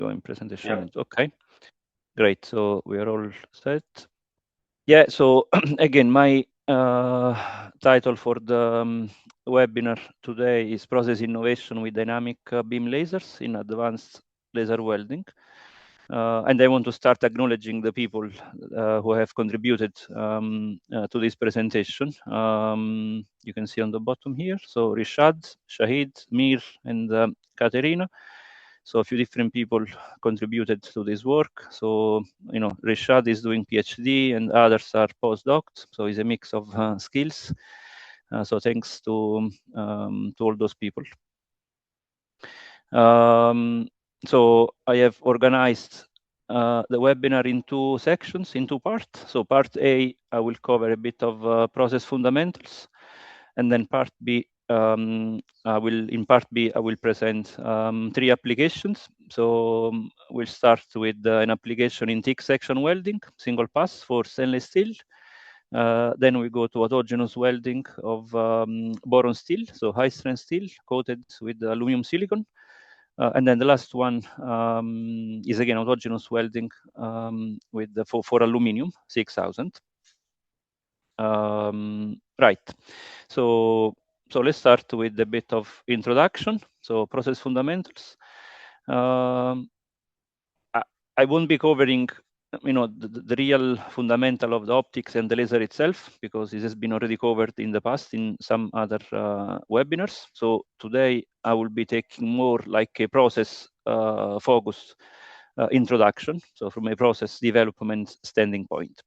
Going presentation. Yep. Okay, great. So we are all set. Yeah. So again, my title for the webinar today is Process Innovation with Dynamic Beam Lasers in Advanced Laser Welding. And I want to start acknowledging the people who have contributed to this presentation. You can see on the bottom here. So Rishad, Shahid, Mir, and Katerina. So a few different people contributed to this work. So, you know, Rishad is doing PhD and others are postdocs. So it's a mix of skills. So thanks to all those people. So I have organized the webinar in two sections, in two parts. So part A, I will cover a bit of process fundamentals, and then part B, in part B, I will present 3 applications. So we'll start with an application in thick section welding, single pass for stainless steel. Then we go to autogenous welding of boron steel, so high strength steel coated with aluminum silicon. And then the last one is again autogenous welding with for aluminium 6000. Right. So let's start with a bit of introduction. So process fundamentals. I won't be covering, you know, the real fundamental of the optics and the laser itself, because this has been already covered in the past in some other webinars. So today I will be taking more like a process focused introduction. So from a process development standing point.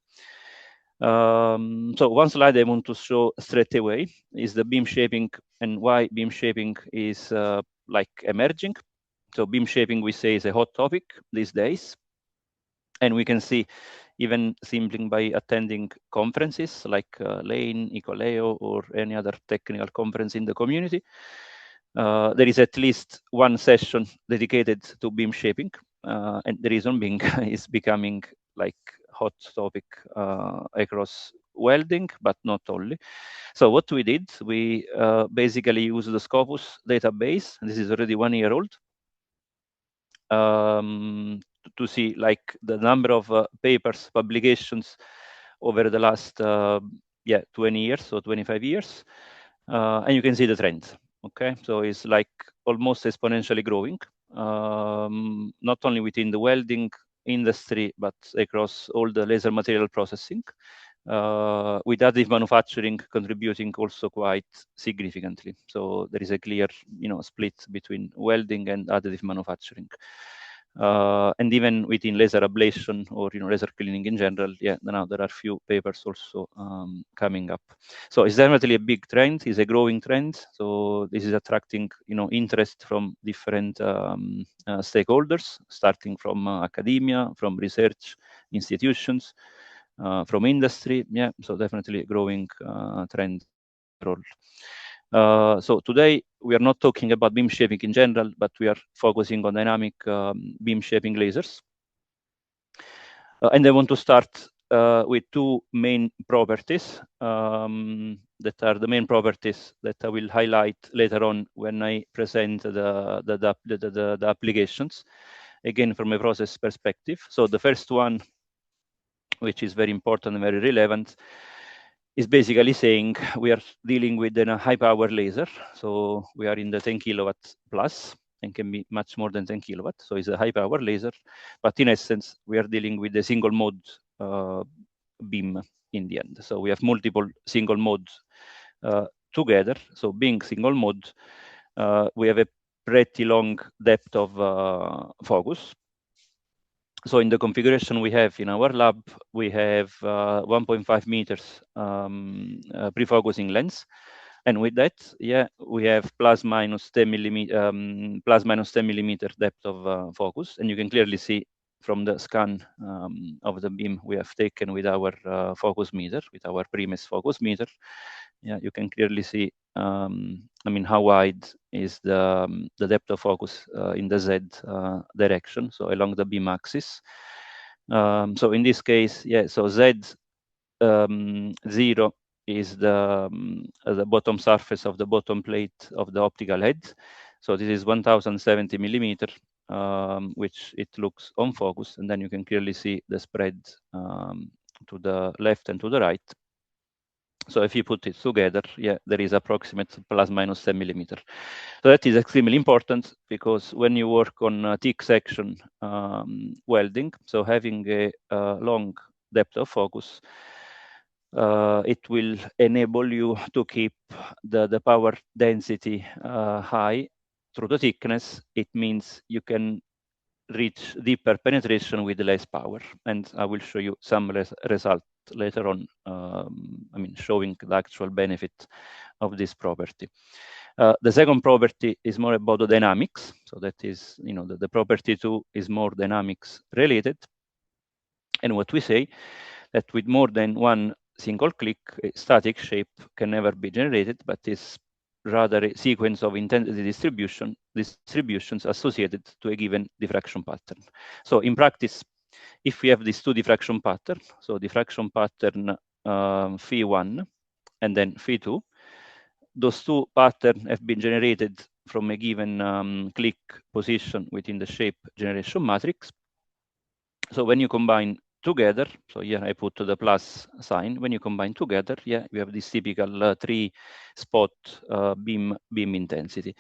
So one slide I want to show straight away is the beam shaping and why beam shaping is like emerging. So beam shaping, we say, is a hot topic these days. And we can see even simply by attending conferences like Lane, Ecoleo, or any other technical conference in the community, there is at least one session dedicated to beam shaping. And the reason being is becoming like hot topic across welding, but not only. So what we did, we basically used the Scopus database, and this is already 1 year old, to see like the number of papers, publications over the last 20 years or 25 years. And you can see the trend. Okay, so it's like almost exponentially growing, not only within the welding industry, but across all the laser material processing, with additive manufacturing contributing also quite significantly. So there is a clear, you know, split between welding and additive manufacturing. And even within laser ablation or, you know, laser cleaning in general, now there are few papers also coming up. So it's definitely a big trend, it's a growing trend. So this is attracting, you know, interest from different stakeholders, starting from academia, from research institutions, from industry. Yeah, so definitely a growing trend overall. So today we are not talking about beam shaping in general, but we are focusing on dynamic beam shaping lasers. And I want to start with 2 main properties that are the main properties that I will highlight later on when I present the applications, again from a process perspective. So the first one, which is very important and very relevant, is basically saying we are dealing with a high power laser. So we are in the 10 kilowatt plus and can be much more than 10 kilowatt. So it's a high power laser, but in essence, we are dealing with a single mode beam in the end. So we have multiple single modes together. So being single mode, we have a pretty long depth of focus. So in the configuration we have in our lab, we have 1.5 meters pre-focusing lens. And with that, we have plus minus 10 millimeter depth of focus. And you can clearly see from the scan of the beam we have taken with our focus meter, with our Primes focus meter. Yeah, you can clearly see, I mean, how wide is the depth of focus in the Z direction, so along the beam axis. So in this case, so Z 0 is the bottom surface of the bottom plate of the optical head. So this is 1070 millimeter. which it looks on focus, and then you can clearly see the spread to the left and to the right. So if you put it together, yeah, there is approximate plus minus 10 millimeter. So that is extremely important, because when you work on thick section welding, so having a long depth of focus, it will enable you to keep the power density high through the thickness. It means you can reach deeper penetration with less power. And I will show you some results later on, I mean, showing the actual benefit of this property. The second property is more about the dynamics. So that is, you know, the property 2 is more dynamics related. And what we say, that with more than one single click, a static shape can never be generated, but is rather a sequence of intensity distributions associated to a given diffraction pattern. So in practice, if we have these two diffraction patterns, so diffraction pattern phi1 and then phi2, those two patterns have been generated from a given click position within the shape generation matrix. So when you combine together, so here I put the plus sign, when you combine together, yeah, we have this typical 3-spot beam intensity.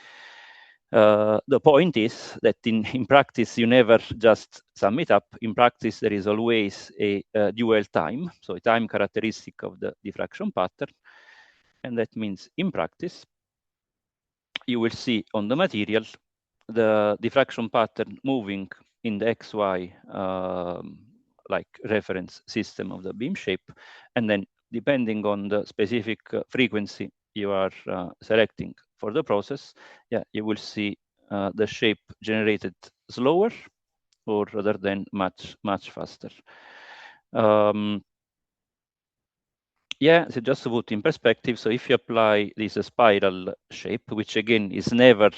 The point is that in practice, you never just sum it up. In practice, there is always a dual time, so a time characteristic of the diffraction pattern. And that means in practice, you will see on the material the diffraction pattern moving in the XY like reference system of the beam shape. And then depending on the specific frequency you are selecting for the process, yeah, you will see the shape generated slower or rather than much faster. Yeah, so just to put in perspective, so if you apply this spiral shape, which again is never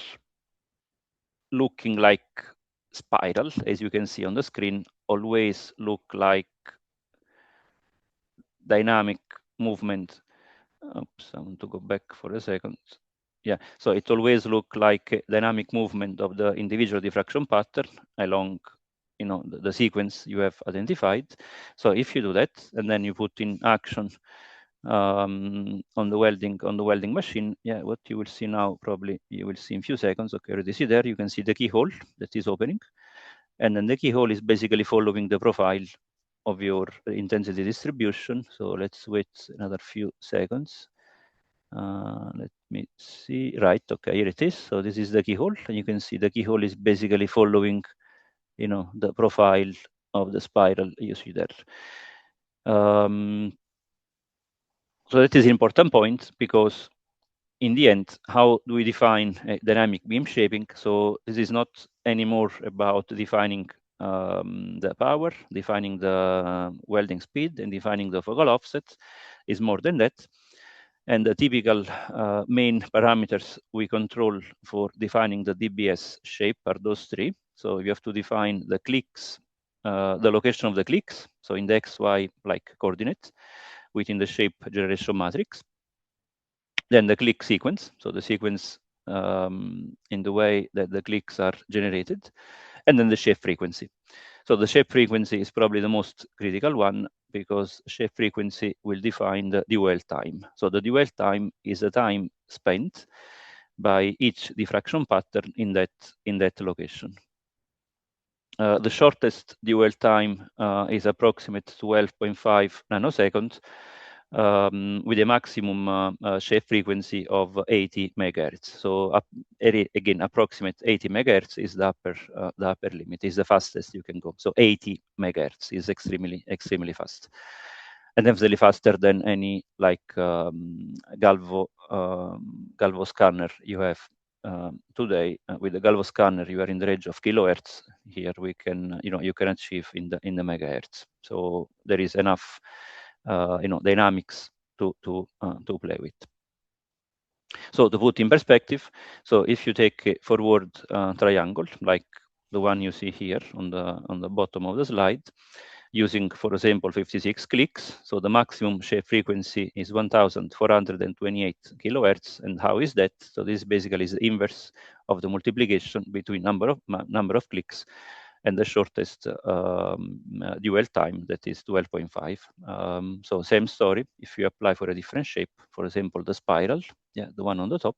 looking like spiral, as you can see on the screen, always look like dynamic movement. Oops, I want to go back for a second. Yeah, so it always look like a dynamic movement of the individual diffraction pattern along, you know, the sequence you have identified. So if you do that, and then you put in action on the welding machine, yeah, what you will see now, probably you will see in a few seconds. Okay, already see there, you can see the keyhole that is opening. And then the keyhole is basically following the profile of your intensity distribution. So let's wait another few seconds. Let me see. Right, okay, here it is. So this is the keyhole, and you can see the keyhole is basically following, you know, the profile of the spiral you see there. So that is an important point, because in the end, how do we define a dynamic beam shaping? So this is not anymore about defining the power, defining the welding speed, and defining the focal offset. Is more than that. And the typical main parameters we control for defining the DBS shape are those three. So you have to define the clicks, the location of the clicks, so in the XY like coordinate within the shape generation matrix. Then the click sequence, so the sequence in the way that the clicks are generated, and then the shape frequency. So the shape frequency is probably the most critical one, because shape frequency will define the dwell time. So the dwell time is the time spent by each diffraction pattern in that location. The shortest dwell time is approximate 12.5 nanoseconds, with a maximum shape frequency of 80 megahertz. So again, approximate 80 megahertz is the upper limit, is the fastest you can go. So 80 megahertz is extremely fast, and definitely faster than any like galvo scanner you have today. With the galvo scanner, you are in the range of kilohertz. Here we can, you can achieve in the megahertz. So there is enough dynamics to play with. So to put in perspective, so if you take a forward triangle like the one you see here on the bottom of the slide, using, for example, 56 clicks. So the maximum shape frequency is 1428 kilohertz. And how is that? So this basically is the inverse of the multiplication between number of clicks and the shortest dwell time, that is 12.5. So same story. If you apply for a different shape, for example, the spiral, yeah, the one on the top,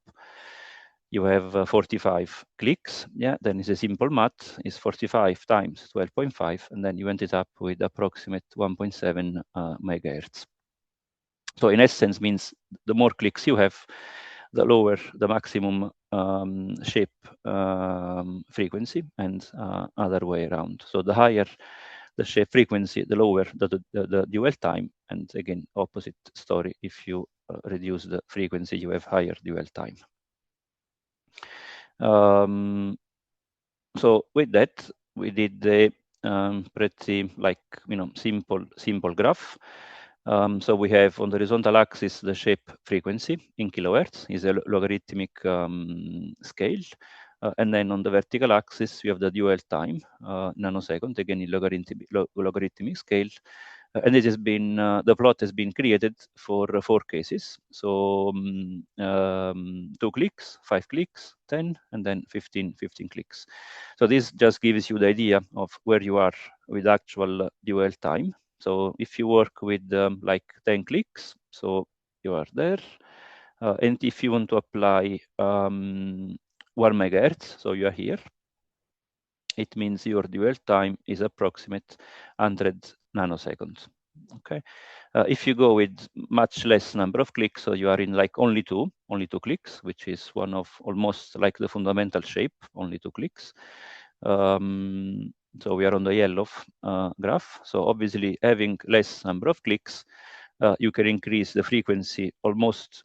you have 45 clicks. Yeah, then it's a simple math. It's 45 times 12.5, and then you ended up with approximate 1.7 megahertz. So in essence, means the more clicks you have, the lower the maximum shape frequency, and other way around. So the higher the shape frequency, the lower the dwell time, and again, opposite story. If you reduce the frequency, you have higher dwell time. So with that, we did the pretty simple graph. So we have on the horizontal axis the shape frequency in kilohertz, is a logarithmic scale. And then on the vertical axis, we have the dwell time, nanosecond, again in logarithmic scale. And it has been the plot has been created for 4 cases. So 2 clicks, 5 clicks, 10, and then 15 clicks. So this just gives you the idea of where you are with actual dwell time. So if you work with like 10 clicks, so you are there. And if you want to apply 1 megahertz, so you are here, it means your dwell time is approximate 100 nanoseconds. Okay. If you go with much less number of clicks, so you are in like only two clicks, which is one of almost like the fundamental shape, only 2 clicks. So we are on the yellow graph. So obviously, having less number of clicks, you can increase the frequency almost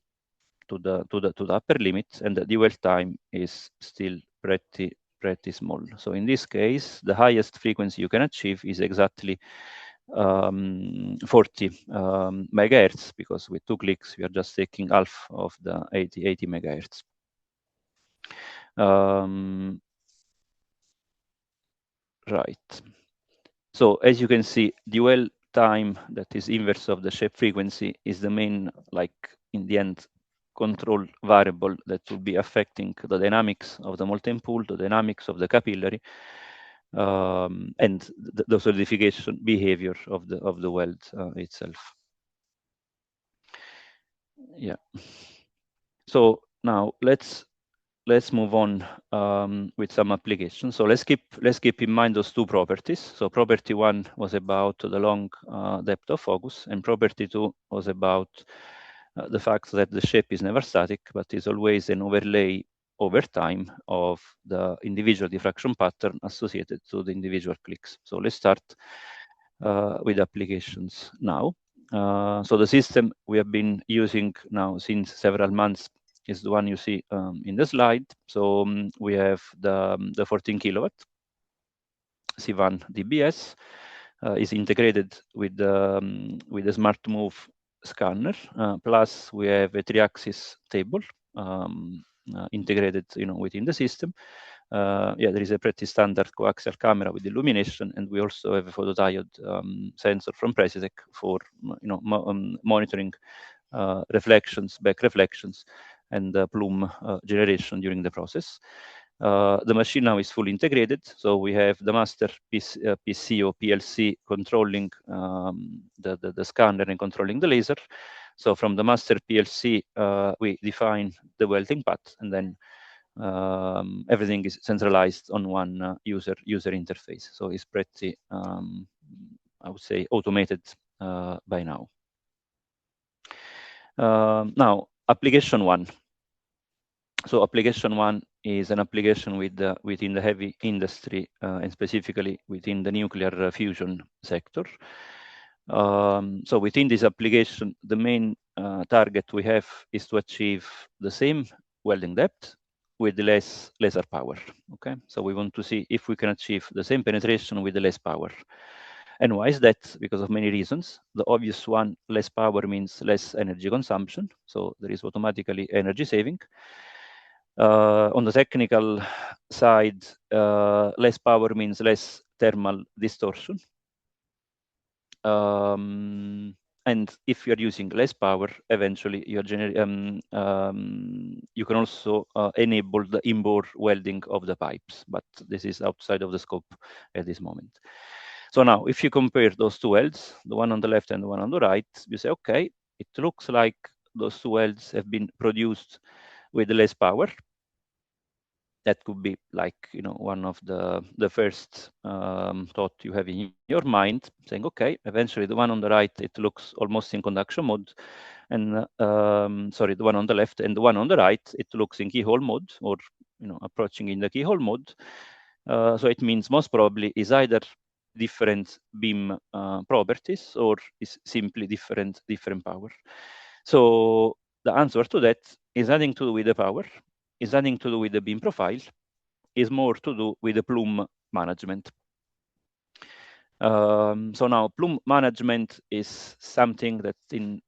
to the upper limit, and the dwell time is still pretty small. So in this case, the highest frequency you can achieve is exactly 40 megahertz, because with 2 clicks, we are just taking half of the 80 megahertz. Right. So as you can see, dwell time, that is inverse of the shape frequency, is the main, like in the end, control variable that will be affecting the dynamics of the molten pool, the dynamics of the capillary, and the solidification behavior of the weld itself. Yeah. So now let's move on with some applications. So let's keep in mind those 2 properties. So property 1 was about the long depth of focus, and property 2 was about the fact that the shape is never static, but is always an overlay over time of the individual diffraction pattern associated to the individual clicks. So let's start with applications now. So the system we have been using now since several months is the one you see in the slide. So we have the 14 kilowatt Civan DBS is integrated with the Smart Move scanner. Plus, we have a 3-axis table integrated, within the system. Yeah, there is a pretty standard coaxial camera with illumination, and we also have a photodiode sensor from Precisec for monitoring reflections, back reflections, and plume generation during the process. The machine now is fully integrated, so we have the master PC or PLC controlling the scanner and controlling the laser. So from the master PLC, we define the welding path, and then everything is centralized on one user interface. So it's pretty, I would say, automated by now. Now, application 1. So application 1 is an application within the heavy industry and specifically within the nuclear fusion sector. So within this application, the main target we have is to achieve the same welding depth with less laser power. Okay, so we want to see if we can achieve the same penetration with less power. And why is that? Because of many reasons. The obvious one, less power means less energy consumption. So there is automatically energy saving. On the technical side, less power means less thermal distortion. and if you're using less power, eventually you can also enable the inbore welding of the pipes, but this is outside of the scope at this moment. So now, if you compare those two welds, the one on the left and the one on the right, you say, okay, it looks like those two welds have been produced with less power. That could be like, one of the first thought you have in your mind, saying, okay, eventually the one on the right, it looks almost in conduction mode, and sorry, the one on the left and the one on the right, it looks in keyhole mode, or approaching in the keyhole mode. So it means most probably is either different beam properties or is simply different power. So the answer to that is nothing to do with the power, is nothing to do with the beam profile, is more to do with the plume management. So now plume management is something that in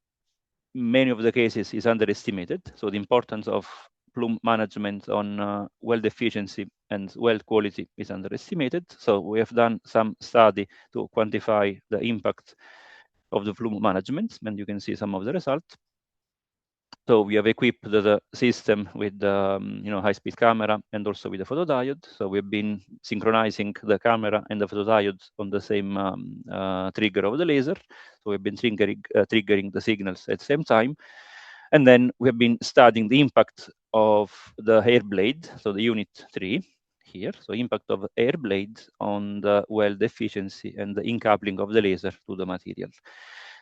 many of the cases is underestimated. So the importance of plume management on weld efficiency and weld quality is underestimated. So we have done some study to quantify the impact of the plume management, and you can see some of the results. So we have equipped the system with high-speed camera and also with a photodiode. So we've been synchronizing the camera and the photodiode on the same trigger of the laser. So we've been triggering the signals at the same time. And then we have been studying the impact of the air blade, so the unit 3 here. So impact of air blade on the weld efficiency and the incoupling of the laser to the material.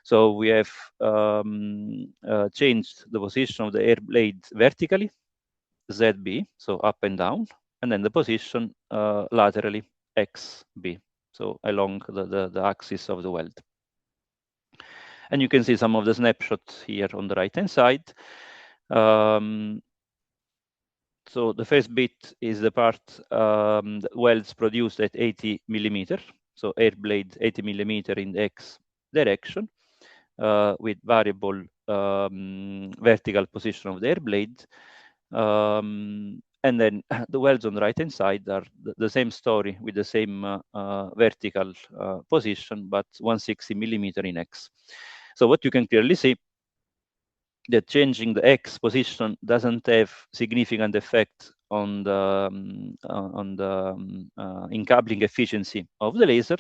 So we have changed the position of the air blade vertically, ZB, so up and down, and then the position laterally, XB, so along the axis of the weld. And you can see some of the snapshots here on the right-hand side. So the first bit is the part the welds produced at 80 millimeter, so air blade 80 millimeter in the X direction. With variable vertical position of the air blade. And then the welds on the right-hand side are the same story with the same vertical position, but 160 millimeter in X. So what you can clearly see, that changing the X position doesn't have significant effect on the incoupling efficiency of the laser.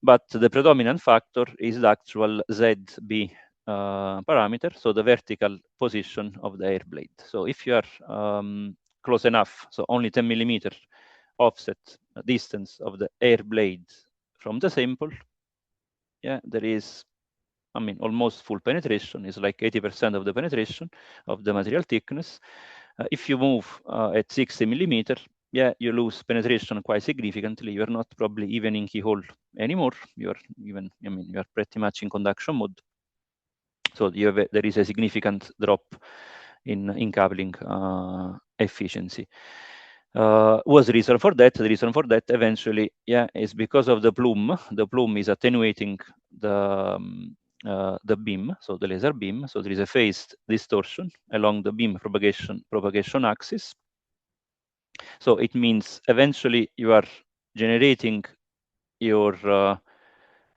But the predominant factor is the actual ZB parameter, so the vertical position of the air blade. So if you are close enough, so only 10 millimeter offset distance of the air blade from the sample, yeah, there is, almost full penetration, is like 80% of the penetration of the material thickness. If you move at 60 millimeter, yeah, you lose penetration quite significantly. You're not probably even in keyhole anymore. You're even, you're pretty much in conduction mode. So there is a significant drop in coupling efficiency. What's the reason for that? The reason for that eventually, yeah, is because of the plume. The plume is attenuating the beam, so the laser beam. So there is a phased distortion along the beam propagation axis. So it means eventually you are generating your,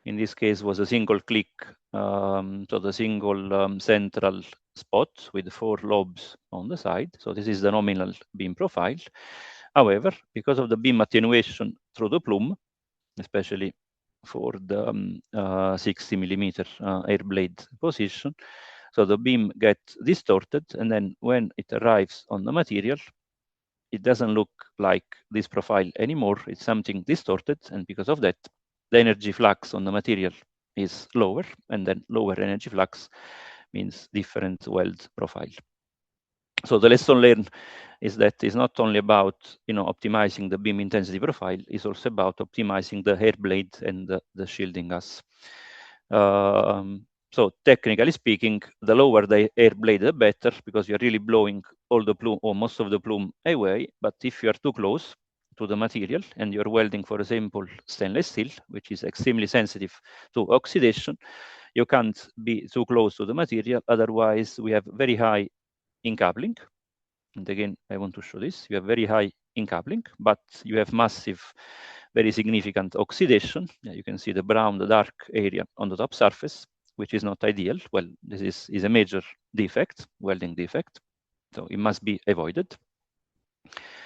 in this case was a single click, so the single central spot with 4 lobes on the side. So this is the nominal beam profile. However, because of the beam attenuation through the plume, especially for the 60 millimeter air blade position, so the beam gets distorted, and then when it arrives on the material, it doesn't look like this profile anymore. It's something distorted, and because of that, the energy flux on the material is lower, and then lower energy flux means different weld profile. So the lesson learned is that it's not only about optimizing the beam intensity profile, it's also about optimizing the hair blade and the shielding gas. So technically speaking, the lower the air blade, the better, because you're really blowing all the plume or most of the plume away. But if you are too close to the material and you're welding, for example, stainless steel, which is extremely sensitive to oxidation, you can't be too close to the material. Otherwise, we have very high incoupling. And again, I want to show this. You have very high incoupling, but you have massive very significant oxidation. You can see the brown, the dark area on the top surface, which is not ideal. Well, this is a major defect, welding defect. So it must be avoided.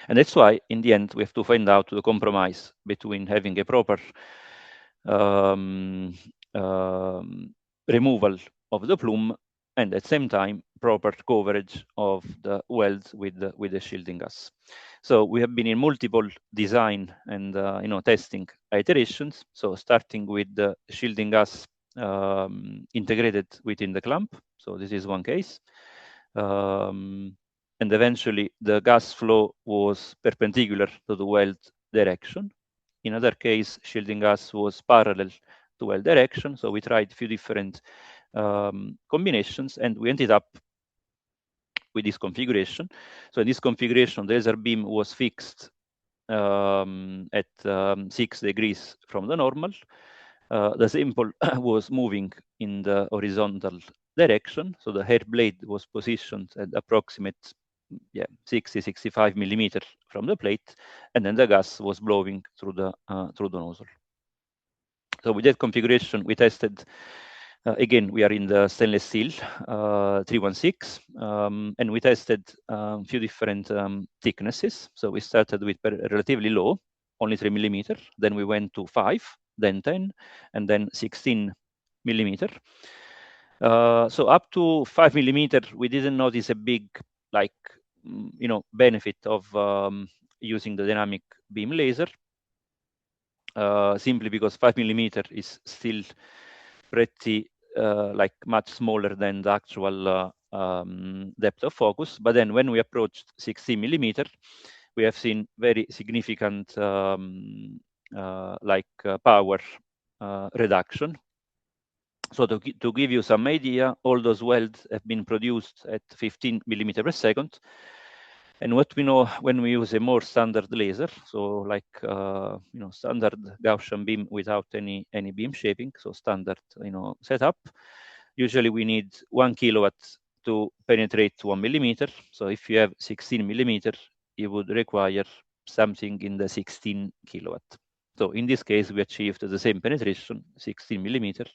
And that's why, in the end, we have to find out the compromise between having a proper removal of the plume and at the same time proper coverage of the welds with the shielding gas. So we have been in multiple design and testing iterations. So starting with the shielding gas integrated within the clamp. So this is one case. And eventually the gas flow was perpendicular to the weld direction. In other case, shielding gas was parallel to weld direction. So we tried a few different combinations and we ended up with this configuration. So in this configuration, the laser beam was fixed at 6 degrees from the normal. The sample was moving in the horizontal direction. So the hair blade was positioned at approximate 60-65 millimeter from the plate, and then the gas was blowing through the nozzle. So with that configuration, we tested. Again, we are in the stainless steel 316, and we tested a few different thicknesses. So we started with relatively low, only 3 millimeter. Then we went to 5, then 10, and then 16 millimeter. So up to 5 millimeter, we didn't notice a big benefit of using the dynamic beam laser, simply because 5 millimeter is still pretty much smaller than the actual depth of focus. But then when we approached 16 millimeter, we have seen very significant power reduction. So to give you some idea, all those welds have been produced at 15 millimeter per second. And what we know when we use a more standard laser, so standard Gaussian beam without any beam shaping, so standard setup, usually we need 1 kilowatt to penetrate 1 millimeter. So if you have 16 millimeter, you would require something in the 16 kilowatt. So in this case, we achieved the same penetration, 16 millimeter,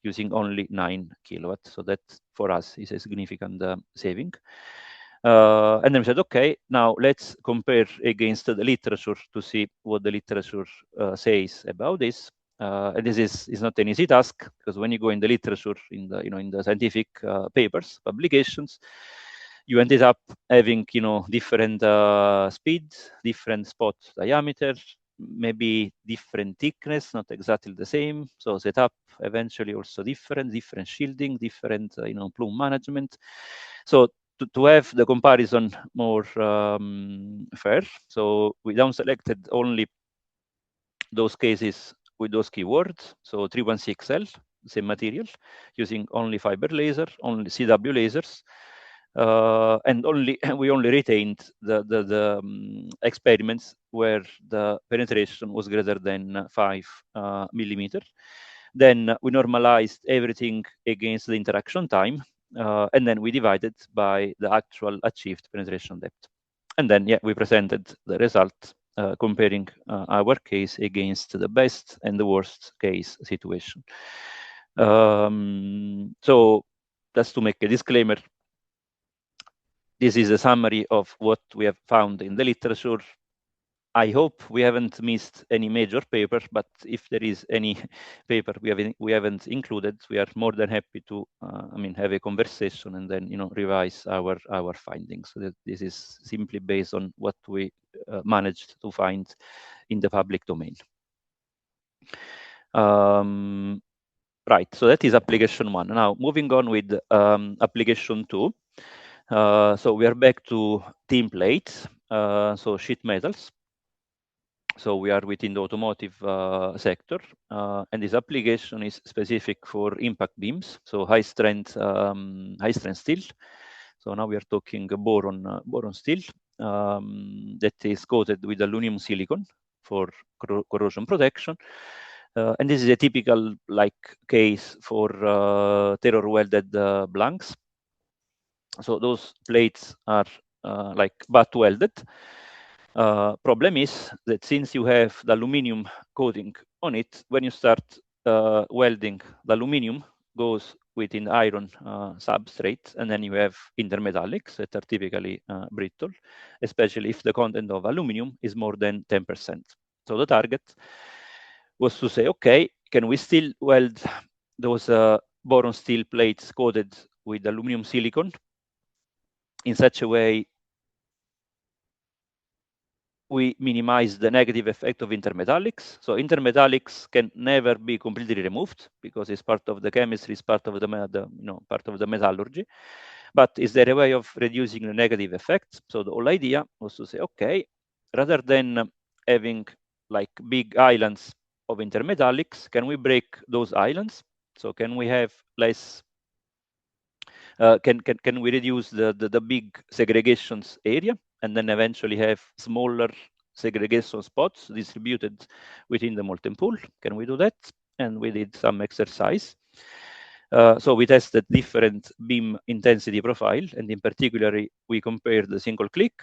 using only 9 kilowatt. So that for us is a significant saving. And then we said, okay, now let's compare against the literature to see what the literature says about this. And this is not an easy task, because when you go in the literature, in the scientific papers, publications, you ended up having different speeds, different spot diameter, maybe different thickness, not exactly the same. So setup eventually also different shielding, different plume management. So to have the comparison more fair, so we down selected only those cases with those keywords. So 316L, same material, using only fiber laser, only CW lasers, and we only retained the experiments where the penetration was greater than 5 millimeter. Then we normalized everything against the interaction time, and then we divided by the actual achieved penetration depth. And then, we presented the result comparing our case against the best and the worst case situation. So just to make a disclaimer, this is a summary of what we have found in the literature. I hope we haven't missed any major paper, but if there is any paper we haven't included, we are more than happy to have a conversation and then revise our findings. So that this is simply based on what we managed to find in the public domain. Right, so that is application 1. Now moving on with application 2. So we are back to thin plates, so sheet metals. So we are within the automotive sector, and this application is specific for impact beams, so high strength steel. So now we are talking boron steel that is coated with aluminum silicon for corrosion protection. And this is a typical case for terror welded blanks. So those plates are butt welded. Problem is that since you have the aluminum coating on it, when you start welding, the aluminum goes within iron substrate, and then you have intermetallics that are typically brittle, especially if the content of aluminum is more than 10%. So the target was to say, okay, can we still weld those boron steel plates coated with aluminum silicon in such a way we minimize the negative effect of intermetallics. So intermetallics can never be completely removed because it's part of the chemistry, it's part of the part of the metallurgy. But is there a way of reducing the negative effects? So the whole idea was to say, okay, rather than having like big islands of intermetallics, can we break those islands? So can we have less? Can we reduce the big segregations area and then eventually have smaller segregation spots distributed within the molten pool? Can we do that? And we did some exercise. So we tested different beam intensity profile, and in particular, we compared the single click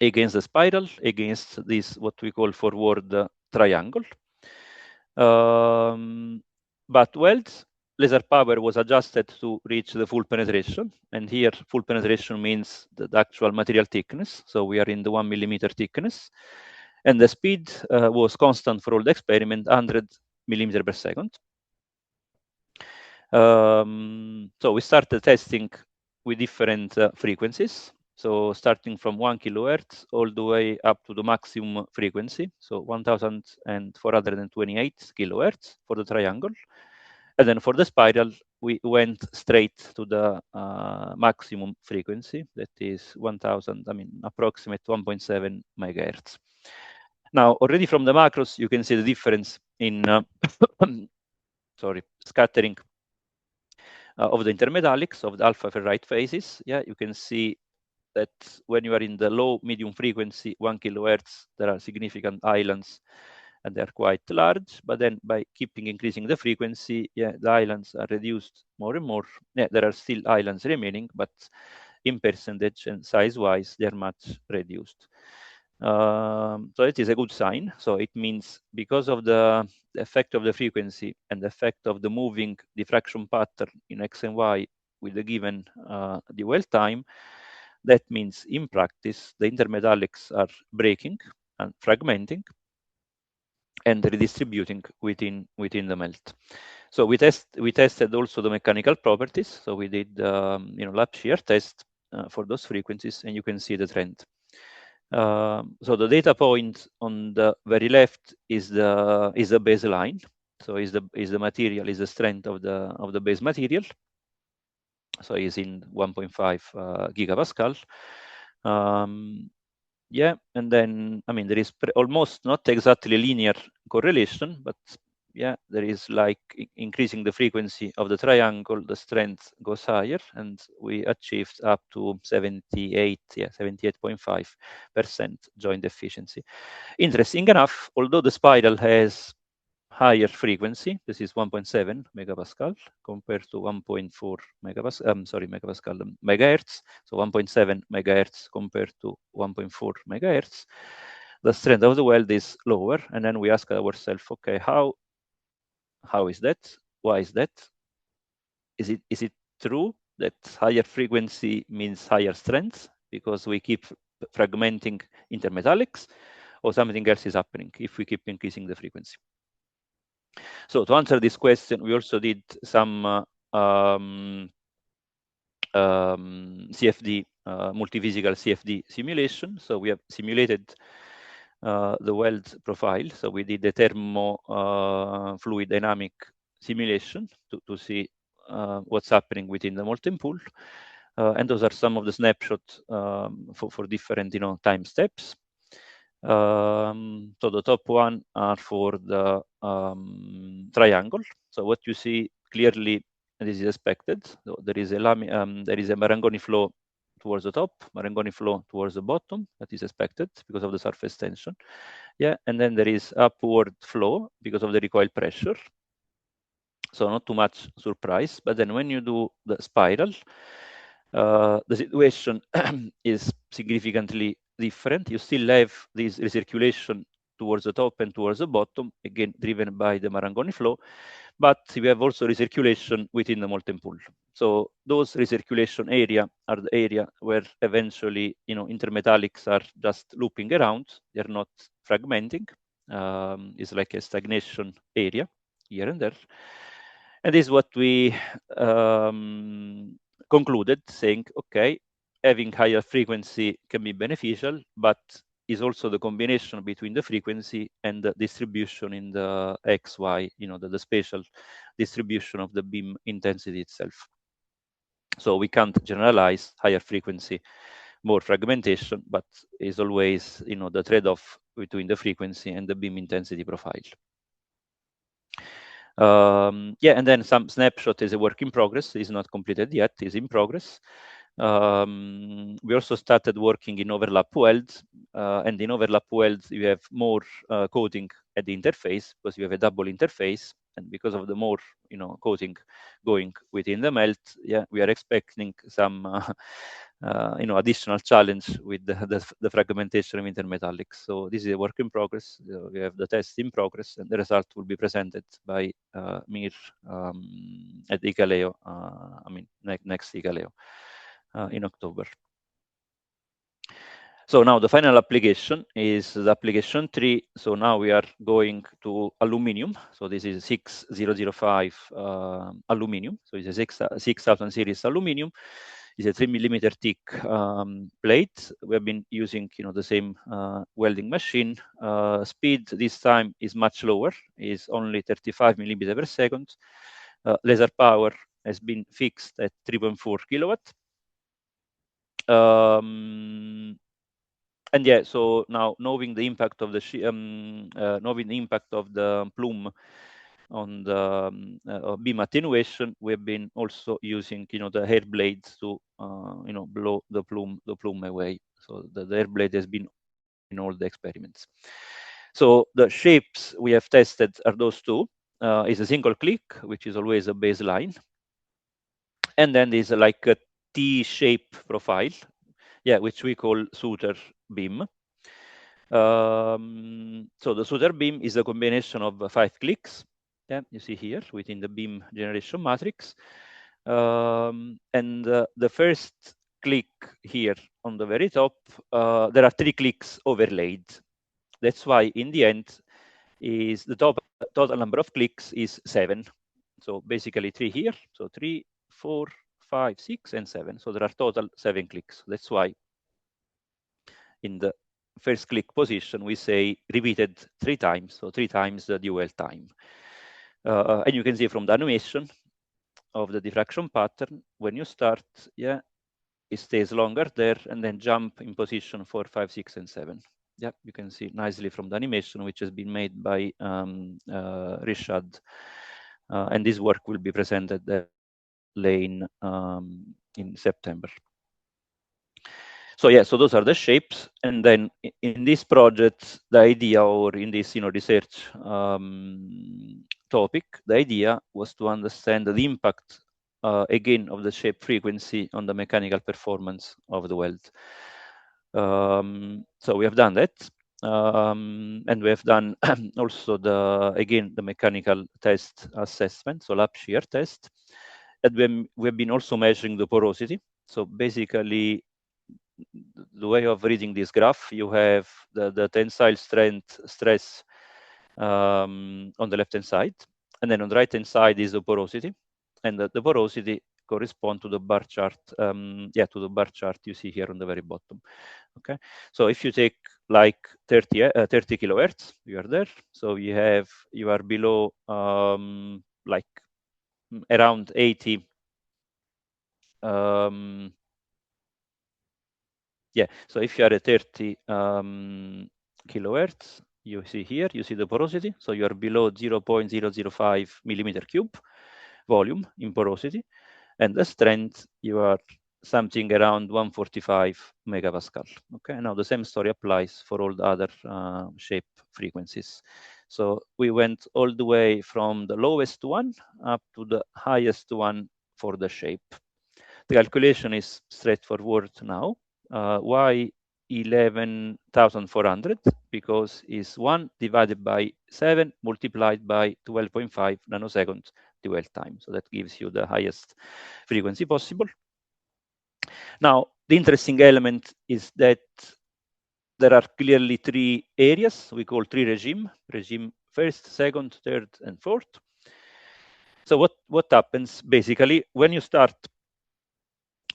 against the spiral, against this what we call forward triangle. But welds, laser power was adjusted to reach the full penetration. And here, full penetration means the actual material thickness. So we are in the 1 millimeter thickness. And the speed was constant for all the experiment, 100 millimeter per second. So we started testing with different frequencies. So starting from 1 kilohertz all the way up to the maximum frequency, so 1428 kilohertz for the triangle. And then for the spiral, we went straight to the maximum frequency, that is 1000, approximate 1.7 megahertz. Now, already from the macros, you can see the difference in scattering of the intermetallics of the alpha ferrite phases. Yeah, you can see that when you are in the low medium frequency 1 kilohertz, there are significant islands and they're quite large. But then by keeping increasing the frequency, yeah, the islands are reduced more and more. Yeah, there are still islands remaining, but in percentage and size-wise, they're much reduced. So it is a good sign. So it means because of the effect of the frequency and the effect of the moving diffraction pattern in X and Y with the given dwell time, that means in practice, the intermetallics are breaking and fragmenting and redistributing within the melt. So we tested also the mechanical properties. So we did lap shear test for those frequencies, and you can see the trend. So the data point on the very left is the baseline. So is the material, is the strength of the base material. So is in 1.5 gigapascal. Yeah, and then there is almost not exactly linear correlation, but yeah, there is like increasing the frequency of the triangle, the strength goes higher, and we achieved up to 78.5% joint efficiency. Interesting enough, although the spiral has higher frequency, this is 1.7 megapascal compared to 1.4 megahertz. So 1.7 megahertz compared to 1.4 megahertz. The strength of the weld is lower, and then we ask ourselves, okay, how is that? Why is that? Is it true that higher frequency means higher strength because we keep fragmenting intermetallics, or something else is happening if we keep increasing the frequency? So to answer this question, we also did some CFD, multi-physical CFD simulation. So we have simulated the weld profile. So we did the thermo fluid dynamic simulation to see what's happening within the molten pool. And those are some of the snapshots for different time steps. So the top one are for the triangle. So what you see clearly, this is expected. So there is a Marangoni flow towards the top, Marangoni flow towards the bottom. That is expected because of the surface tension. Yeah, and then there is upward flow because of the recoil pressure. So not too much surprise. But then when you do the spiral, the situation is significantly different. You still have this recirculation towards the top and towards the bottom, again driven by the Marangoni flow, but we have also recirculation within the molten pool. So those recirculation area are the area where eventually, intermetallics are just looping around. They're not fragmenting. It's like a stagnation area here and there. And this is what we concluded, saying, okay, having higher frequency can be beneficial, but is also the combination between the frequency and the distribution in the XY, the spatial distribution of the beam intensity itself. So we can't generalize higher frequency, more fragmentation, but is always, the trade-off between the frequency and the beam intensity profile. And then some snapshot is a work in progress. Is not completed yet. Is in progress. We also started working in overlap welds, and in overlap welds you have more coating at the interface because you have a double interface, and because of the more coating going within the melt, we are expecting some additional challenge with the fragmentation of intermetallics. So this is a work in progress. We have the test in progress, and the result will be presented by Mir at ICALEO. Next ICALEO. In October. So now the final application is the application 3. So now we are going to aluminium. So this is 6005 aluminium. So it's a 6000 series aluminium. It's a 3 millimeter thick plate. We have been using, the same welding machine. Speed this time is much lower. Is only 35 millimeter per second. Laser power has been fixed at 3.4 kilowatt. So now knowing the impact of the plume on the beam attenuation, we've been also using the hair blades to blow the plume away. So the hair blade has been in all the experiments. So the shapes we have tested are those two. Is a single click, which is always a baseline, and then there's like a T-shape profile, which we call Suter beam. So the Suter beam is a combination of 5 clicks. You see here within the beam generation matrix. And the first click here on the very top, there are 3 clicks overlaid. That's why in the end is the total number of clicks is 7. So basically 3 here. So 3, 4, 5, 6, and 7. So there are total 7 clicks. That's why in the first click position, we say repeated 3 times, so 3 times the dual time. And you can see from the animation of the diffraction pattern, when you start, it stays longer there and then jump in position 4, 5, 6, and 7. You can see nicely from the animation, which has been made by Rishad. And this work will be presented at Lane in September. So so those are the shapes. And then in this project, the idea, or in this research topic, the idea was to understand the impact again of the shape frequency on the mechanical performance of the weld. So we have done that. And we have done also the mechanical test assessment, so lap shear test. And we have been also measuring the porosity. So basically, the way of reading this graph, you have the tensile strength stress on the left hand side, and then on the right hand side is the porosity, and the porosity correspond to the bar chart. To the bar chart you see here on the very bottom. Okay, so if you take like 30 kilohertz, you are there. So you are below like around 80. So if you are at 30 kilohertz, you see here, you see the porosity. So you are below 0.005 millimeter cube volume in porosity. And the strength, you are something around 145 megapascal. Okay, now the same story applies for all the other shape frequencies. So we went all the way from the lowest one up to the highest one for the shape. The calculation is straightforward now. Why 11,400 because it's 1 divided by 7 multiplied by 12.5 nanoseconds dwell time. So that gives you the highest frequency possible. Now, the interesting element is that there are clearly three areas we call three regime first, second, third, and fourth. So what happens basically when you start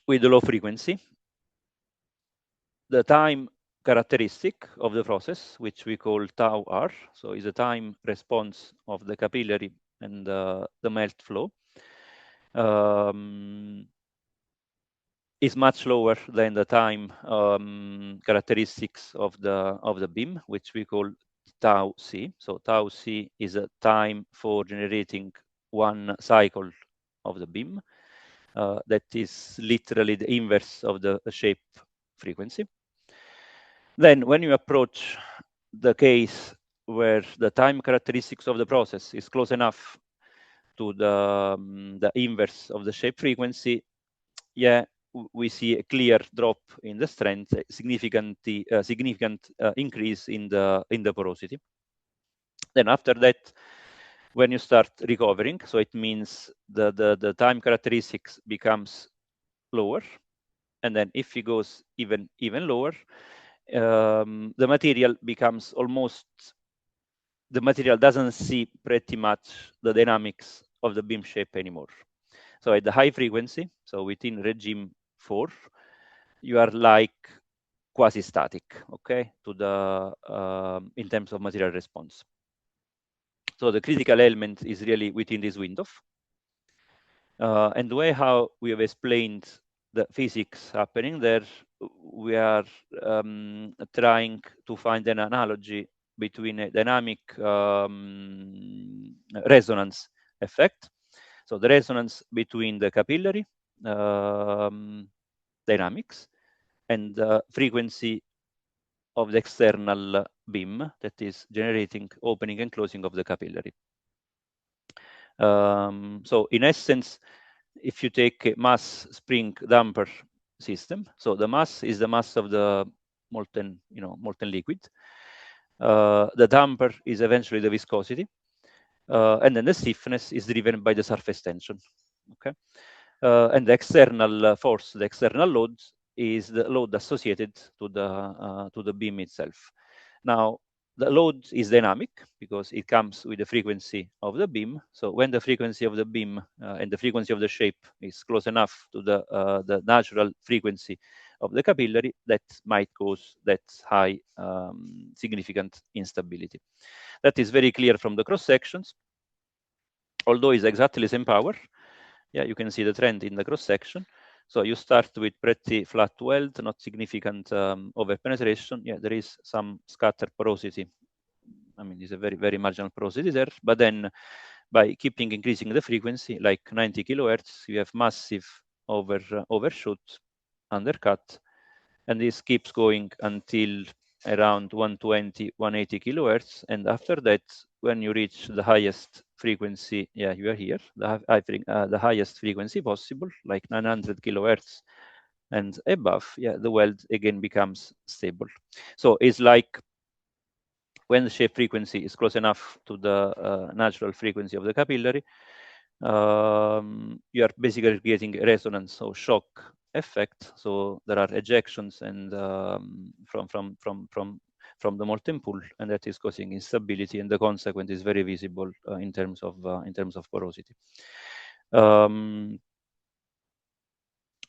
with the low frequency, the time characteristic of the process, which we call tau r, so is a time response of the capillary and the melt flow, is much lower than the time characteristics of the beam, which we call tau c. So tau c is a time for generating one cycle of the beam. That is literally the inverse of the shape frequency. Then when you approach the case where the time characteristics of the process is close enough to the inverse of the shape frequency, yeah, we see a clear drop in the strength, a significant increase in the porosity. Then after that, when you start recovering, so it means the time characteristics becomes lower, and then if it goes even lower, the material becomes almost, the material doesn't see pretty much the dynamics of the beam shape anymore. So at the high frequency, so within regime 4, you are like quasi-static, okay, to the in terms of material response. So the critical element is really within this window. And the way how we have explained the physics happening there, we are trying to find an analogy between a dynamic resonance effect. So the resonance between the capillary dynamics and the frequency of the external beam that is generating opening and closing of the capillary. So in essence, if you take a mass spring damper system, so the mass is the mass of the molten liquid. The damper is eventually the viscosity, and then the stiffness is driven by the surface tension. Okay, and the external force, the external load, is the load associated to the beam itself. Now, the load is dynamic because it comes with the frequency of the beam. So when the frequency of the beam and the frequency of the shape is close enough to the natural frequency of the capillary, that might cause that high significant instability. That is very clear from the cross sections. Although it's exactly the same power, yeah, you can see the trend in the cross section. So you start with pretty flat weld, not significant over penetration. Yeah, there is some scatter porosity. I mean, it's a very, very marginal porosity there. But then by keeping increasing the frequency, like 90 kilohertz, you have massive overshoot, undercut. And this keeps going until around 120, 180 kilohertz. And after that, when you reach the highest frequency, yeah, you are here, the highest frequency possible, like 900 kilohertz and above, yeah, the weld again becomes stable. So it's like when the shape frequency is close enough to the natural frequency of the capillary, you are basically creating a resonance or shock effect. So there are ejections and from the molten pool, and that is causing instability, and the consequence is very visible in terms of porosity.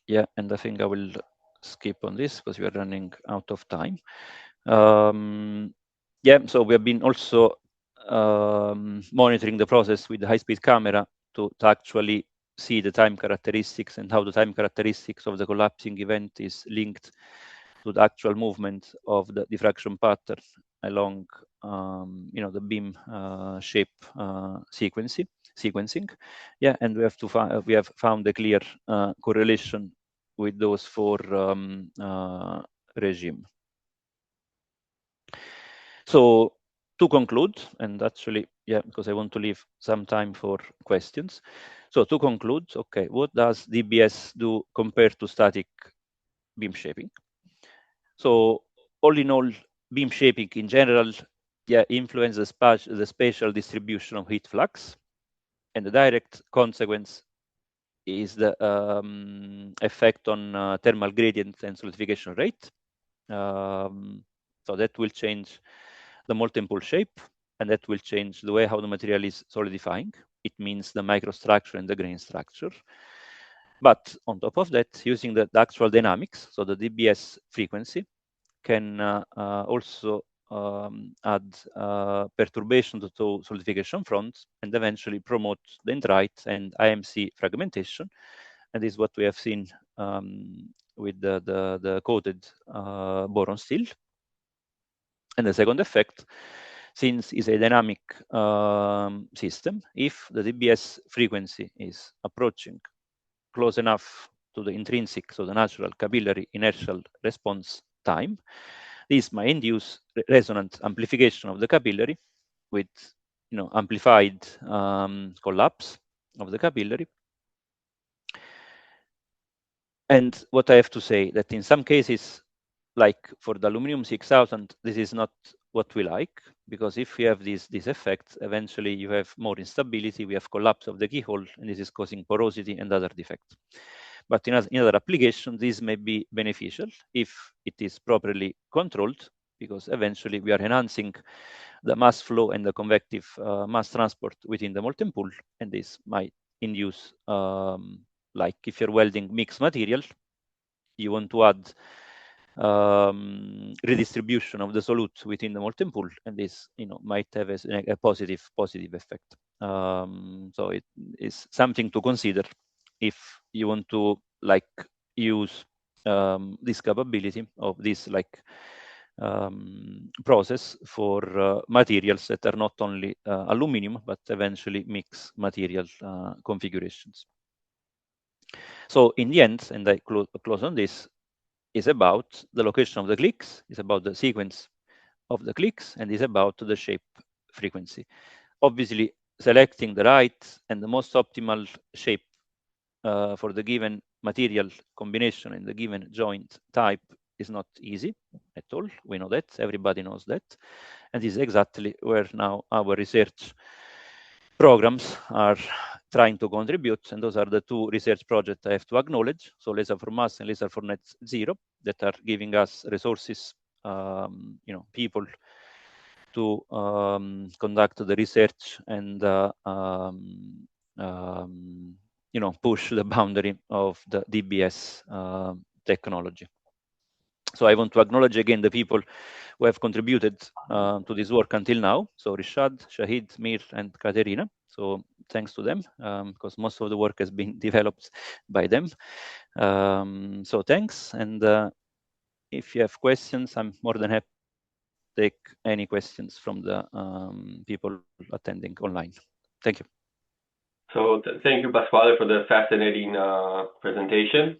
Yeah, and I think I will skip on this because we are running out of time. Yeah, so we have been also monitoring the process with the high-speed camera to actually see the time characteristics and how the time characteristics of the collapsing event is linked to the actual movement of the diffraction pattern along the beam shape sequencing. Yeah, and we have found a clear correlation with those four regime. So to conclude, and actually, yeah, because I want to leave some time for questions. So to conclude, okay, what does DBS do compared to static beam shaping? So all in all, beam shaping in general, influence the spatial distribution of heat flux, and the direct consequence is the effect on thermal gradient and solidification rate. So that will change the molten pool shape, and that will change the way how the material is solidifying. It means the microstructure and the grain structure. But on top of that, using the actual dynamics, so the DBS frequency, can also add perturbation to solidification front and eventually promote dendrite and IMC fragmentation. And this is what we have seen with the coated boron steel. And the second effect, since it's a dynamic system, if the DBS frequency is approaching close enough to the intrinsic, so the natural capillary inertial response time, this might induce resonant amplification of the capillary with amplified collapse of the capillary. And what I have to say, that in some cases, like for the aluminum 6000, this is not what we like, because if we have these effects, eventually you have more instability, we have collapse of the keyhole, and this is causing porosity and other defects. But in other applications, this may be beneficial if it is properly controlled, because eventually we are enhancing the mass flow and the convective mass transport within the molten pool, and this might induce, like if you're welding mixed material, you want to add redistribution of the solute within the molten pool, and this might have a positive effect. So it is something to consider if you want to use this capability of this process for materials that are not only aluminum but eventually mixed material configurations. So in the end, and I close on this, is about the location of the clicks, is about the sequence of the clicks, and is about the shape frequency. Obviously, selecting the right and the most optimal shape for the given material combination in the given joint type is not easy at all. We know that, everybody knows that. And this is exactly where now our research programs are trying to contribute, and those are the two research projects I have to acknowledge. So Laser for Mass and Laser for Net Zero, that are giving us resources, people to conduct the research and push the boundary of the DBS technology. So I want to acknowledge again the people who have contributed to this work until now. So Rishad, Shahid, Mir, and Katerina. So thanks to them, because most of the work has been developed by them. So thanks. And if you have questions, I'm more than happy to take any questions from the people attending online. Thank you. So thank you, Pasquale, for the fascinating presentation.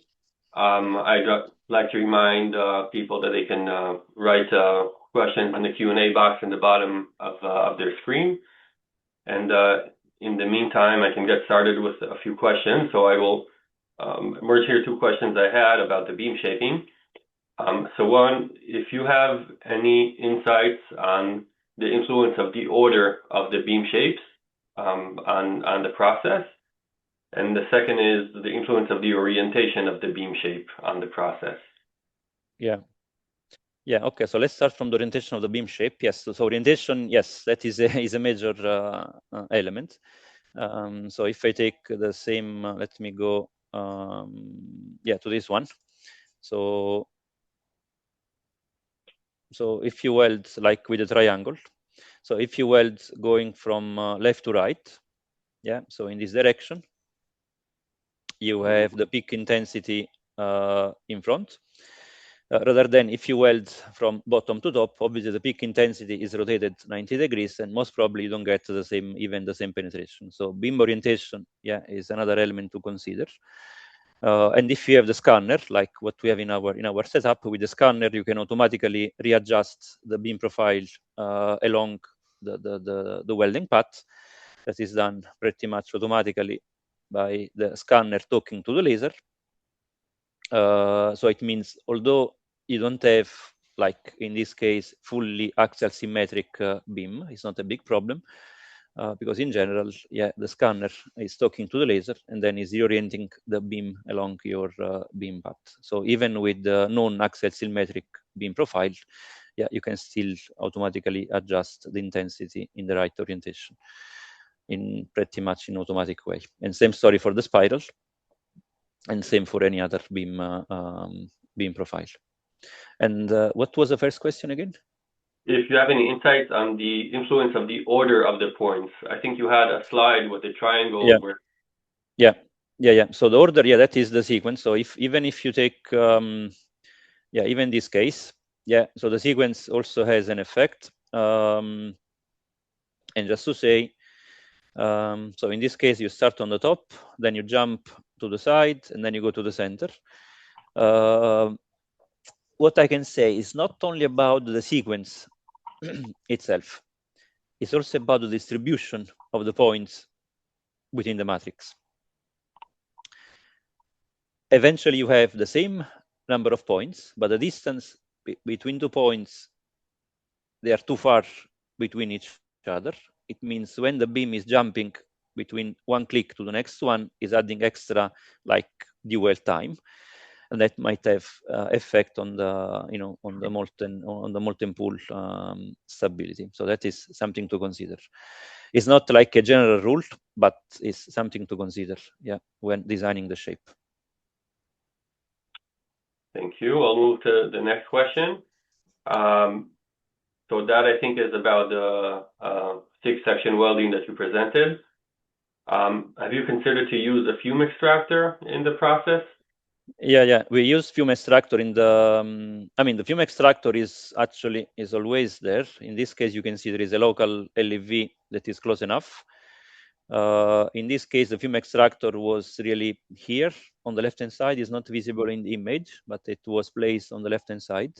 I'd like to remind people that they can write questions in the Q&A box in the bottom of their screen. And in the meantime, I can get started with a few questions. So I will merge here two questions I had about the beam shaping. So one, if you have any insights on the influence of the order of the beam shapes on the process. And the second is the influence of the orientation of the beam shape on the process. Yeah. Okay. So let's start from the orientation of the beam shape. Yes. So orientation, yes, that is a major element. So if I take the same, let me go, to this one. So if you weld like with a triangle, so if you weld going from left to right, so in this direction, you have the peak intensity in front. Rather than if you weld from bottom to top, obviously the peak intensity is rotated 90 degrees, and most probably you don't get the same penetration. So beam orientation, is another element to consider. And if you have the scanner, like what we have in our setup, with the scanner, you can automatically readjust the beam profile along the welding path. That is done pretty much automatically by the scanner talking to the laser. So it means although you don't have like in this case, fully axial symmetric beam. It's not a big problem because in general, yeah, the scanner is talking to the laser and then is reorienting the beam along your beam path. So even with the non-axial symmetric beam profile, yeah, you can still automatically adjust the intensity in the right orientation in pretty much in automatic way. And same story for the spiral, and same for any other beam beam profile. And what was the first question again? If you have any insights on the influence of the order of the points. I think you had a slide with a triangle Yeah. where... Yeah. So the order, yeah, that is the sequence. So even if you take, yeah, even this case, yeah, so the sequence also has an effect. And just to say, so in this case, you start on the top, then you jump to the side, and then you go to the center. What I can say is not only about the sequence itself, it's also about the distribution of the points within the matrix. Eventually, you have the same number of points, but the distance between 2 points, they are too far between each other. It means when the beam is jumping between one click to the next one, is adding extra like dwell time, and that might have effect on the on the molten pool stability. So that is something to consider. It's not like a general rule, but it's something to consider, yeah, when designing the shape. Thank you. I'll move to the next question. So that I think is about the 6-section welding that you presented. Have you considered to use a fume extractor in the process? Yeah. We use fume extractor in the. I mean, the fume extractor is always there. In this case, you can see there is a local LEV that is close enough. In this case, the fume extractor was really here on the left-hand side. Is not visible in the image, but it was placed on the left-hand side.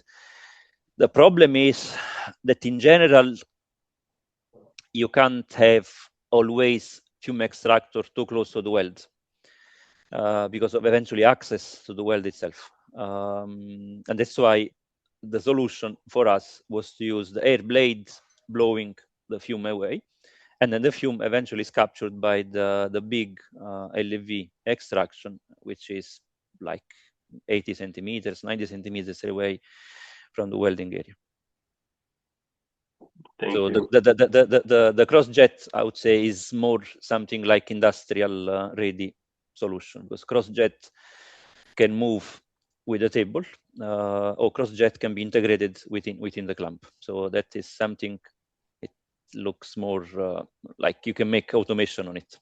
The problem is that in general, you can't have always fume extractor too close to the weld because of eventually access to the weld itself. And that's why the solution for us was to use the air blade blowing the fume away. And then the fume eventually is captured by the big LEV extraction, which is like 80 centimeters, 90 centimeters away from the welding area. Thank So you. the cross jet, I would say, is more something like industrial ready solution, because cross jet can move with the table, or cross jet can be integrated within the clamp. So that is something. It looks more like you can make automation on it,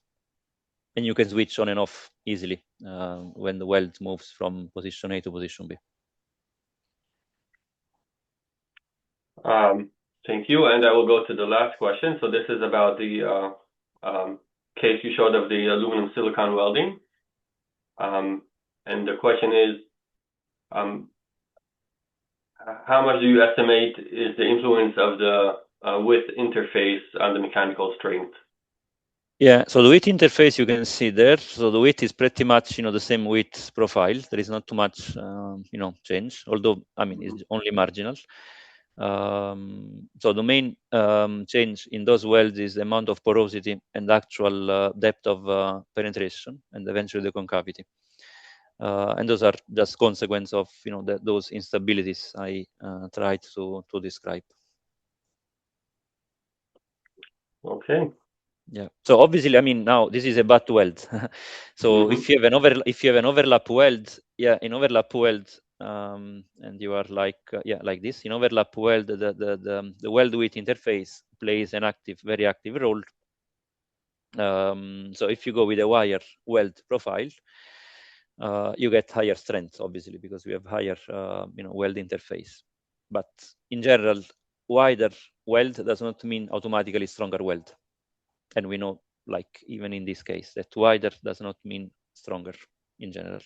and you can switch on and off easily when the weld moves from position A to position B. Thank you. And I will go to the last question. So this is about the case you showed of the aluminum silicon welding. And the question is, how much do you estimate is the influence of the width interface on the mechanical strength? Yeah, so the width interface you can see there. So the width is pretty much the same width profile. There is not too much change, although I mean it's only marginal. So the main change in those welds is the amount of porosity and actual depth of penetration, and eventually the concavity. And those are just consequence of those instabilities I tried to describe. Okay. Yeah. So obviously, I mean, now this is a butt weld. So if you have an overlap weld, yeah, in overlap weld, and you are like like this, in overlap weld, the weld width interface plays an very active role. So if you go with a wire weld profile, you get higher strength, obviously, because we have higher weld interface. But in general, wider weld does not mean automatically stronger weld. And we know, like even in this case, that wider does not mean stronger in general.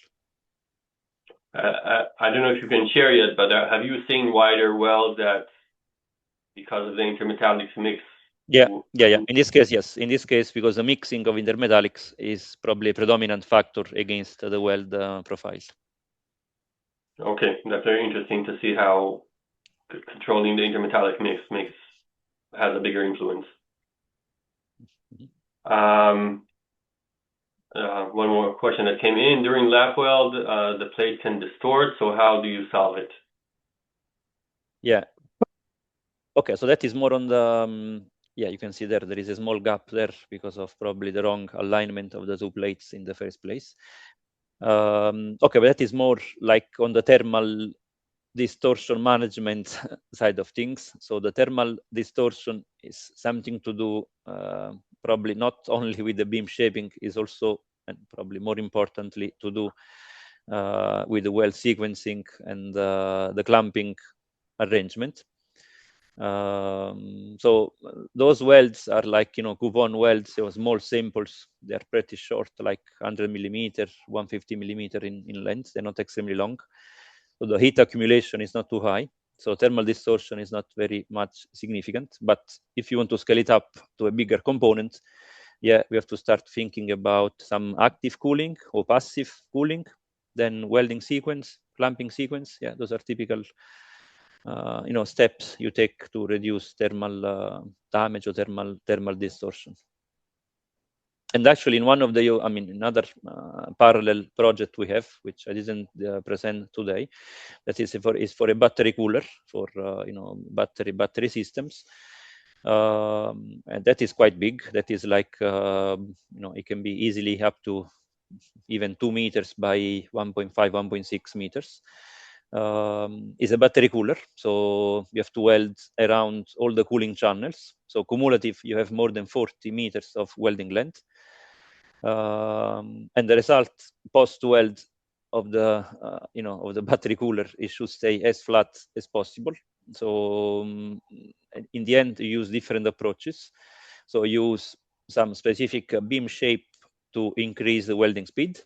I don't know if you can share yet, but have you seen wider welds that, because of the intermetallics mix? Yeah. In this case, yes. In this case, because the mixing of intermetallics is probably a predominant factor against the weld profile. Okay, that's very interesting to see how controlling the intermetallic mix has a bigger influence. One more question that came in. During lap weld, the plate can distort, so how do you solve it? Yeah. Okay, so that is more on the, yeah, you can see there is a small gap there because of probably the wrong alignment of the two plates in the first place. Okay, but that is more like on the thermal distortion management side of things. So the thermal distortion is something to do probably not only with the beam shaping, is also, and probably more importantly, to do with the weld sequencing and the clamping arrangement. So those welds are like, coupon welds, so small samples. They're pretty short, like 100 millimeter, 150 millimeter in length. They're not extremely long. So the heat accumulation is not too high. So thermal distortion is not very much significant. But if you want to scale it up to a bigger component, yeah, we have to start thinking about some active cooling or passive cooling, then welding sequence, clamping sequence. Yeah, those are typical steps you take to reduce thermal damage or thermal distortion. And actually, in one of the, another parallel project we have, which I didn't present today, that is for a battery cooler for battery systems. And that is quite big. That is like it can be easily up to even 2 meters by 1.5, 1.6 meters. Is a battery cooler, so you have to weld around all the cooling channels. So cumulative, you have more than 40 meters of welding length. And the result post weld of the of the battery cooler, it should stay as flat as possible. So in the end, you use different approaches. So use some specific beam shape to increase the welding speed.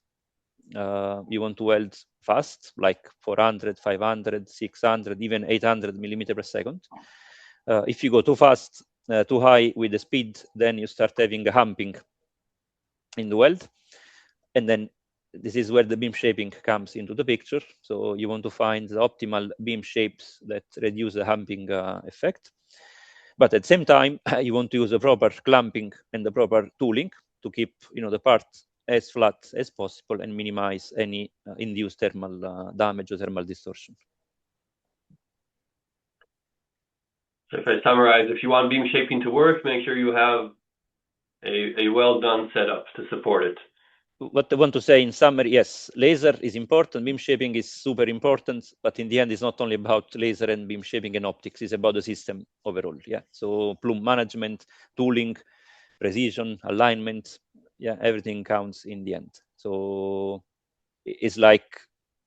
You want to weld fast, like 400, 500, 600, even 800 millimeter per second. If you go too fast, too high with the speed, then you start having a humping in the weld. And then this is where the beam shaping comes into the picture. So you want to find the optimal beam shapes that reduce the humping effect. But at the same time, you want to use the proper clamping and the proper tooling to keep the part as flat as possible and minimize any induced thermal damage or thermal distortion. So if I summarize, if you want beam shaping to work, make sure you have a well-done setup to support it. What I want to say in summary, yes, laser is important, beam shaping is super important, but in the end, it's not only about laser and beam shaping and optics, it's about the system overall, yeah. So plume management, tooling, precision, alignment, yeah, everything counts in the end. So it's like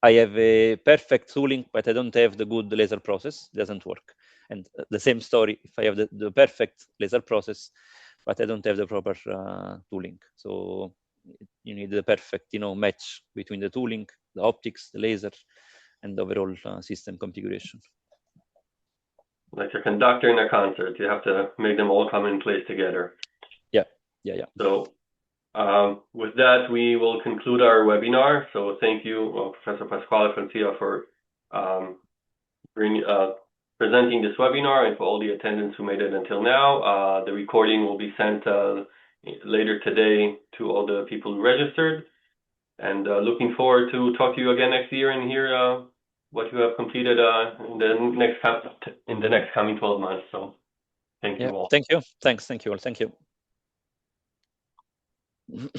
I have a perfect tooling, but I don't have the good laser process, it doesn't work. And the same story, if I have the perfect laser process, but I don't have the proper tooling. So you need the perfect, match between the tooling, the optics, the laser, and the overall system configuration. Like a conductor in a concert, you have to make them all come in place together. Yeah. So with that, we will conclude our webinar. So thank you, Professor Pasquale Franciosa, for presenting this webinar, and for all the attendants who made it until now. The recording will be sent later today to all the people who registered. And looking forward to talk to you again next year and hear what you have completed in the next coming 12 months. So thank you all. Thank you. Thank you all. Thank you.